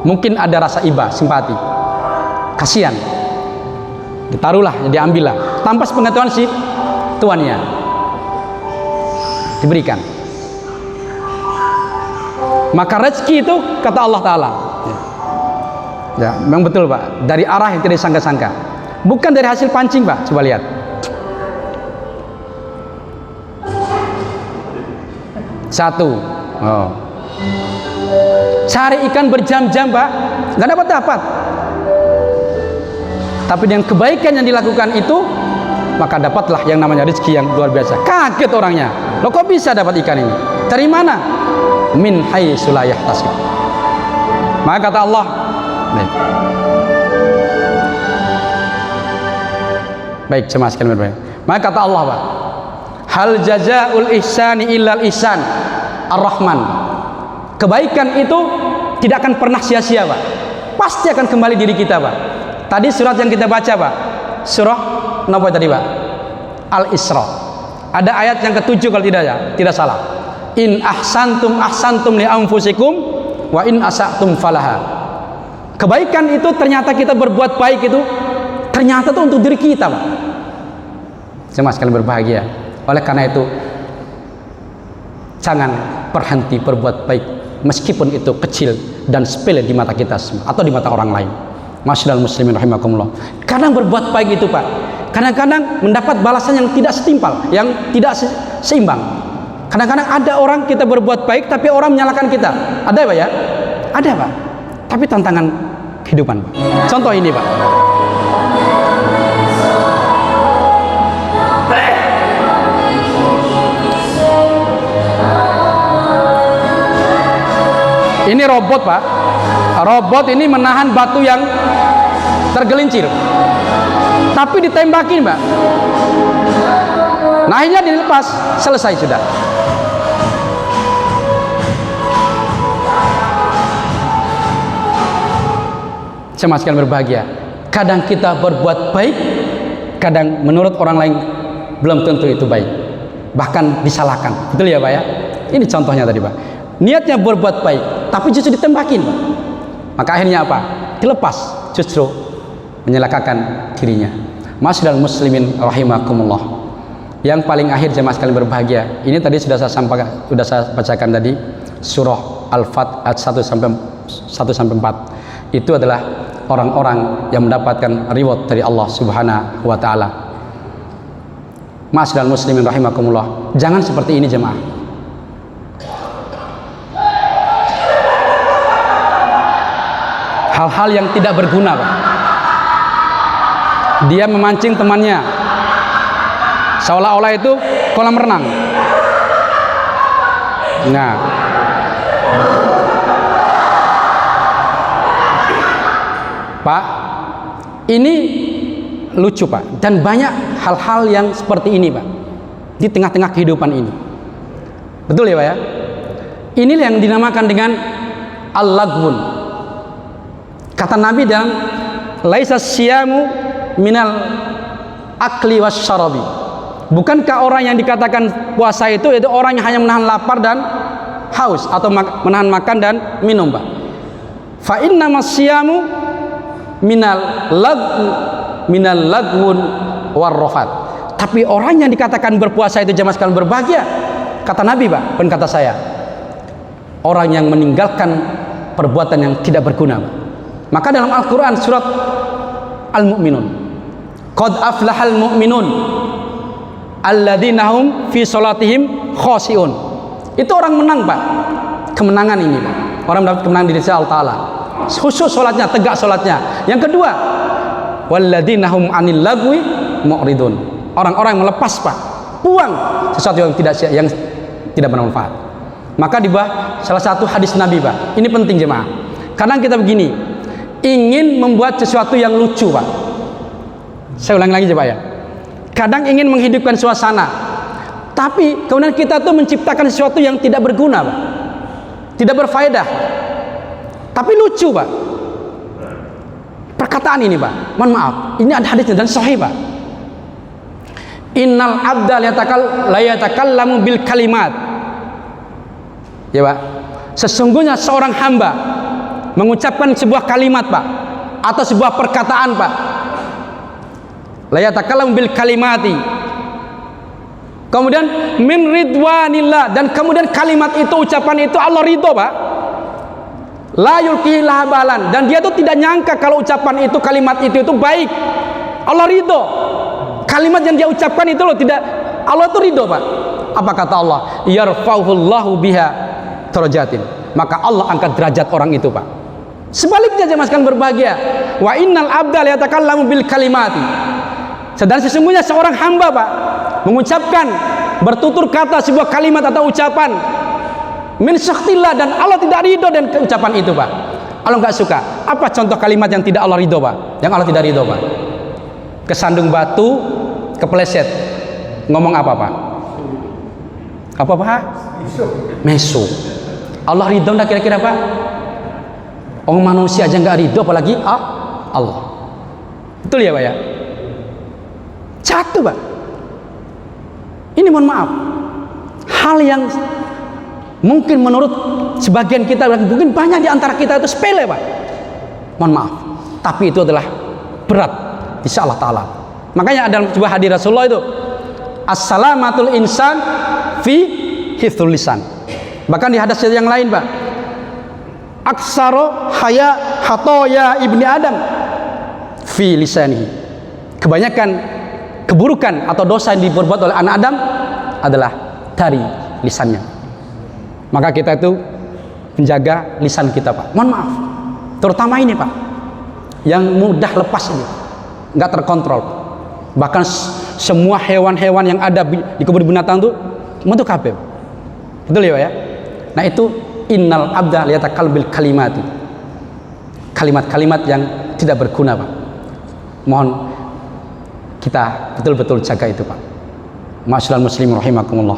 mungkin ada rasa iba, simpati, kasihan, ditaruhlah, diambillah tanpa sepengetahuan si tuannya, diberikan. Maka rezeki itu kata Allah Ta'ala, ya, memang betul, Pak, dari arah yang tidak disangka-sangka, bukan dari hasil pancing, Pak. Coba lihat, satu, cari ikan berjam-jam, Pak, nggak dapat. Tapi dengan kebaikan yang dilakukan itu, maka dapatlah yang namanya rezeki yang luar biasa. Kaget orangnya, loh kok bisa dapat ikan ini? Dari mana? Min haitsu la yahtasib. Maka kata Allah, baik jemaah sekalian berbaik. Maka kata Allah, Pak, hal jazaul ihsani illal ihsan ar-Rahman. Kebaikan itu tidak akan pernah sia-sia, Pak. Pasti akan kembali diri kita, Pak. Tadi surat yang kita baca, Pak, surah apa tadi, Pak? Al-Isra. Ada ayat yang ke-7 kalau tidak salah. In ahsantum ahsantum li anfusikum wa in asatum falaha. Kebaikan itu ternyata kita berbuat baik itu ternyata itu untuk diri kita, Pak. Jemaah sekalian berbahagia. Oleh karena itu jangan berhenti berbuat baik meskipun itu kecil dan sepele di mata kita semua atau di mata orang lain. Masyaallah muslimin rahimakumullah. Kadang berbuat baik itu, Pak, kadang-kadang mendapat balasan yang tidak setimpal, yang tidak seimbang. Kadang-kadang ada orang kita berbuat baik tapi orang menyalahkan kita. Ada, Pak, ya? Ada, Pak. Tapi tantangan kehidupan, Pak. Contoh ini, Pak. Ini robot, Pak. Robot ini menahan batu yang tergelincir. Tapi ditembakin, Pak. Nah, akhirnya dilepas, selesai sudah. Jemaah sekalian berbahagia. Kadang kita berbuat baik, kadang menurut orang lain belum tentu itu baik. Bahkan disalahkan. Betul ya, Pak, ya? Ini contohnya tadi, Pak. Niatnya berbuat baik, tapi justru ditembakin, Pak. Maka akhirnya apa? Dilepas, justru menyelakakan dirinya. Masyaallah muslimin rahimakumullah. Yang paling akhir jemaah sekalian berbahagia, ini tadi sudah saya sampaikan, sudah saya bacakan tadi surah Al-Fat ayat 1 sampai 4. Itu adalah orang-orang yang mendapatkan reward dari Allah Subhanahu wa taala. Masyaallah muslimin rahimakumullah. Jangan seperti ini, jemaah. Hal-hal yang tidak berguna, Pak. Dia memancing temannya seolah-olah itu kolam renang. Nah, Pak, ini lucu, Pak, dan banyak hal-hal yang seperti ini, Pak, di tengah-tengah kehidupan ini. Betul ya, Pak, ya? Ini yang dinamakan dengan al-lagwun. Kata Nabi dalam laisa siyamu minal akli wasyarabi. Bukankah orang yang dikatakan puasa itu orang yang hanya menahan lapar dan haus atau menahan makan dan minum, Pak. Fa innamas siyamu minal lagwun warrafat. Tapi orang yang dikatakan berpuasa itu jemaah sekalian berbahagia, kata Nabi, Pak, bukan kata saya, orang yang meninggalkan perbuatan yang tidak berguna, Pak. Maka dalam Al-Quran surat Al-Mu'minun, qad aflahal mu'minun alladzina hum fi sholatihim khoshi'un. Itu orang menang, Pak. Kemenangan ini, Pak. Orang mendapat kemenangan di sisi Allah Ta'ala. Khusus sholatnya, tegak sholatnya. Yang kedua, walladzina hum anil lagwi mu'ridun. Orang-orang yang melepas, Pak, buang sesuatu yang tidak bermanfaat. Maka di bawah salah satu hadis Nabi, Pak. Ini penting, jemaah. Kadang kita begini, ingin membuat sesuatu yang lucu, Pak. Saya ulang lagi, Pak, ya. Kadang ingin menghidupkan suasana, tapi kemudian kita tuh menciptakan sesuatu yang tidak berguna, Pak. Tidak berfaedah, tapi lucu, Pak. Perkataan ini, Pak, mohon maaf, ini ada hadisnya dan sahih, Pak. Innal abda la yatakallamu bil kalimat. Ya, Pak. Sesungguhnya seorang hamba mengucapkan sebuah kalimat, Pak, atau sebuah perkataan, Pak, la yatakallamu bil kalimati, kemudian min ridwanillah, dan kemudian kalimat itu, ucapan itu Allah ridho, Pak, la yulqihi lahabalan, dan dia itu tidak nyangka kalau ucapan itu, kalimat itu baik, Allah ridho. Kalimat yang dia ucapkan itu loh, tidak, Allah itu ridho, Pak. Apa kata Allah? Yarfa'uhullahu biha darajatin. Maka Allah angkat derajat orang itu, Pak. Sebaliknya jemaah sekalian berbahagia, wa innal abda yatakallamu bil kalimati. Sedang sesungguhnya seorang hamba, Pak, mengucapkan, bertutur kata sebuah kalimat atau ucapan min saktillah, dan Allah tidak ridho dan ucapan itu, Pak. Allah nggak suka. Apa contoh kalimat yang tidak Allah ridho, Pak? Yang Allah tidak ridho, Pak? Kesandung batu, kepleset. Ngomong apa, Pak? Apa, Pak? Mesu. Allah ridho enggak kira-kira, Pak? Orang manusia aja nggak ridho, apalagi Allah. Betul ya, Pak ya? Jatuh, Pak. Ini mohon maaf, hal yang mungkin menurut sebagian kita, mungkin banyak di antara kita itu sepele, Pak. Mohon maaf, tapi itu adalah berat di sisi Allah Ta'ala. Makanya dalam sebuah hadis Rasulullah itu, as-salamatul insan fi hifdzul lisan. Bahkan di hadis yang lain, Pak, aksaro haya hatoya ibni Adam fi lisanihi. Kebanyakan keburukan atau dosa yang diperbuat oleh anak Adam adalah dari lisannya. Maka kita itu menjaga lisan kita, Pak. Mohon maaf, terutama ini, Pak, yang mudah lepas ini, nggak terkontrol. Bahkan semua hewan-hewan yang ada di kebun binatang itu bentuk kabeh. Betul ya, Pak ya? Nah itu innal abda liyatakal bil kalimati, kalimat-kalimat yang tidak berguna, Pak. Mohon kita betul-betul jaga itu, Pak. Ma'asyiral muslimin rahimakumullah.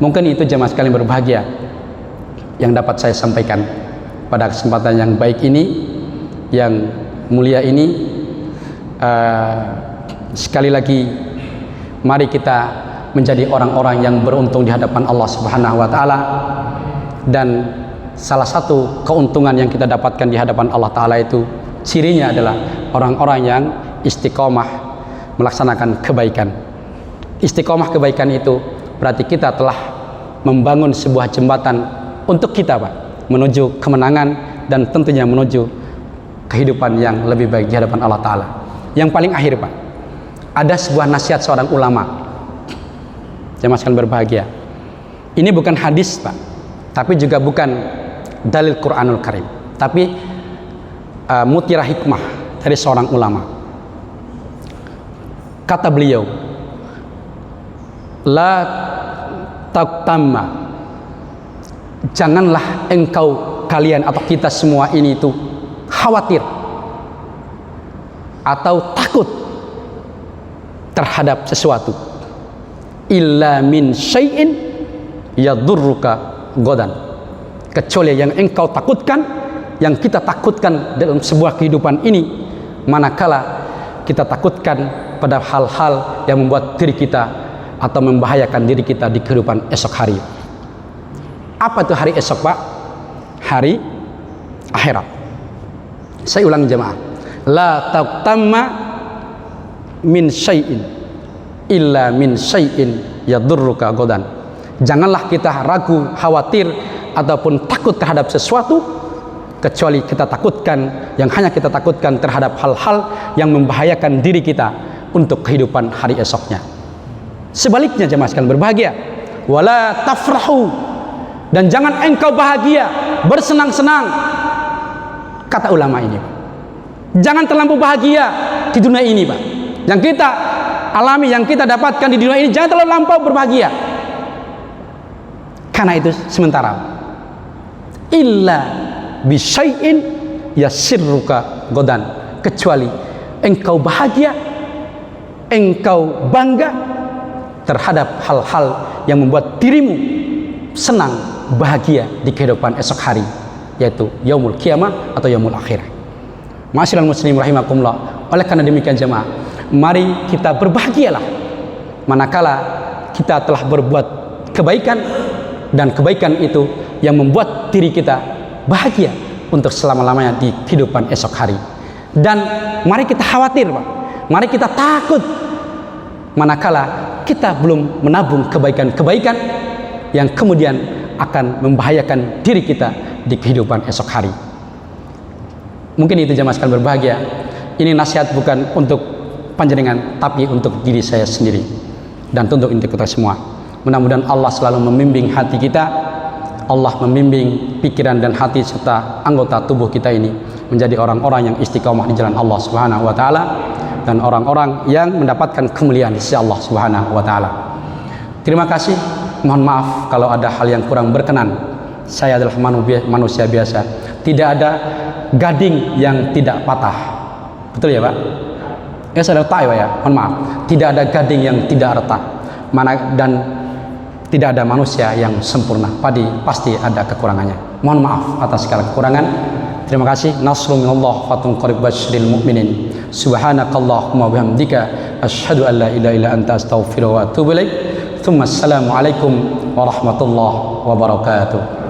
Mungkin itu jemaah sekalian berbahagia yang dapat saya sampaikan pada kesempatan yang baik ini, yang mulia ini. Sekali lagi, mari kita menjadi orang-orang yang beruntung di hadapan Allah Subhanahu wa Ta'ala. Dan salah satu keuntungan yang kita dapatkan di hadapan Allah Ta'ala itu, cirinya adalah orang-orang yang istiqomah melaksanakan kebaikan. Istiqomah kebaikan itu berarti kita telah membangun sebuah jembatan untuk kita, Pak, menuju kemenangan dan tentunya menuju kehidupan yang lebih baik di hadapan Allah Ta'ala. Yang paling akhir, Pak, ada sebuah nasihat seorang ulama. Jemaah sekalian berbahagia, ini bukan hadis, Pak, tapi juga bukan dalil Quranul Karim, tapi mutiara hikmah dari seorang ulama. Kata beliau, la taqtamma, janganlah engkau, kalian atau kita semua ini itu khawatir atau takut terhadap sesuatu, illa min syai'in yadurruka godan, kecuali yang engkau takutkan, yang kita takutkan dalam sebuah kehidupan ini, manakala kita takutkan pada hal-hal yang membuat diri kita atau membahayakan diri kita di kehidupan esok hari. Apa itu hari esok, Pak? Hari akhirat. Saya ulangi jemaah, la taqtamma min syai'in illa min syai'in yadurruka godan. Janganlah kita ragu, khawatir ataupun takut terhadap sesuatu, kecuali kita takutkan, yang hanya kita takutkan terhadap hal-hal yang membahayakan diri kita untuk kehidupan hari esoknya. Sebaliknya jemaah sekalian berbahagia, wala tafrahu, dan jangan engkau bahagia, bersenang-senang. Kata ulama ini, jangan terlalu bahagia di dunia ini, Pak. Yang kita alami, yang kita dapatkan di dunia ini, jangan terlalu lampau berbahagia, karena itu sementara. Illa bisyai'in yasirruka godan, kecuali engkau bahagia, engkau bangga terhadap hal-hal yang membuat dirimu senang, bahagia di kehidupan esok hari, yaitu yaumul qiyamah atau yaumul akhirah. Ma'asyiral muslimin rahimakumullah. Oleh karena demikian jemaah, mari kita berbahagialah manakala kita telah berbuat kebaikan, dan kebaikan itu yang membuat diri kita bahagia untuk selama-lamanya di kehidupan esok hari. Dan mari kita khawatir, Pak, mari kita takut manakala kita belum menabung kebaikan-kebaikan yang kemudian akan membahayakan diri kita di kehidupan esok hari. Mungkin itu jemaah sekalian berbahagia. Ini nasihat bukan untuk panjenengan, tapi untuk diri saya sendiri dan untuk kita semua. Mudah-mudahan Allah selalu membimbing hati kita, Allah membimbing pikiran dan hati serta anggota tubuh kita ini menjadi orang-orang yang istiqomah di jalan Allah Subhanahu wa taala dan orang-orang yang mendapatkan kemuliaan di sisi Allah Subhanahu wa taala. Terima kasih. Mohon maaf kalau ada hal yang kurang berkenan. Saya adalah manusia biasa. Tidak ada gading yang tidak patah. Betul ya, Pak? Ya, saya tahu ya. Mohon maaf. Tidak ada gading yang tidak retak. Dan tidak ada manusia yang sempurna. Pasti ada kekurangannya. Mohon maaf atas segala kekurangan. Terima kasih. Nasrun minallah fatun qarib basyiril mu'minin. Subhanakallahumma bihamdika asyhadu an la ilaha illa anta astaghfiruka wa atubu ilaik. Assalamualaikum warahmatullahi wabarakatuh.